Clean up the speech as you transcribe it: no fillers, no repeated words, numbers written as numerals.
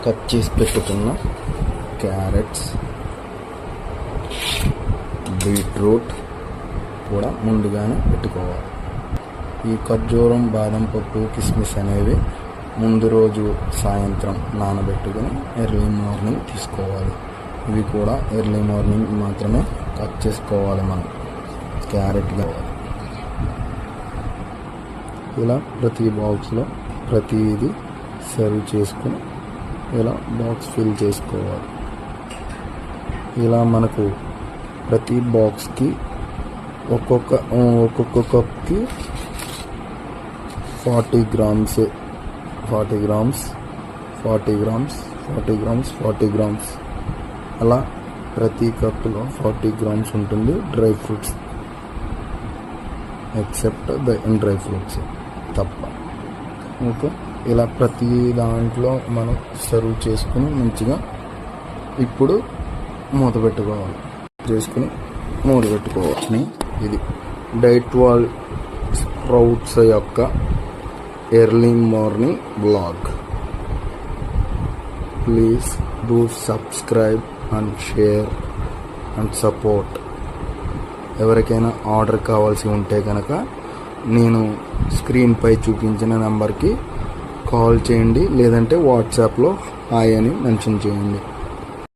Cut చేసి పెట్టుకున్న carrots, beetroot కూడా ముందుగానే పెట్టుకోవాలి. ఈ ఖర్జూరం, బాదం పప్పు, కిస్మిస్ అనేవి ముందు రోజు సాయంత్రం నానబెట్టుకుని ఎర్లీ మార్నింగ్ తీసుకోవాలి. ఇవి కూడా ఎర్లీ మార్నింగ్ మాత్రమే కట్ చేసుకోవాలి. మనం క్యారెట్ కావాలి. ఇలా ప్రతి బాక్స్లో ప్రతిదీ సర్వ్ చేసుకుని ఇలా బాక్స్ ఫిల్ చేసుకోవాలి. ఇలా మనకు ప్రతి బాక్స్కి ఒక్కొక్క కప్కి 40 గ్రామ్స్ అలా ప్రతి కప్పులో 40 గ్రామ్స్ ఉంటుంది dry fruits, except dry fruits తప్ప. ఓకే, ఇలా ప్రతి దాంట్లో మనం సర్వ్ చేసుకుని మంచిగా ఇప్పుడు మూత పెట్టుకోవాలి. ఇది డైట్-12 స్ప్రౌట్స్ యొక్క early morning blog. Please do subscribe and share and support. ఎవరికైనా ఆర్డర్ కావాల్సి ఉంటే కనుక నేను స్క్రీన్పై చూపించిన నెంబర్కి కాల్ చేయండి, లేదంటే వాట్సాప్లో హాయ్ అని మెన్షన్ చేయండి.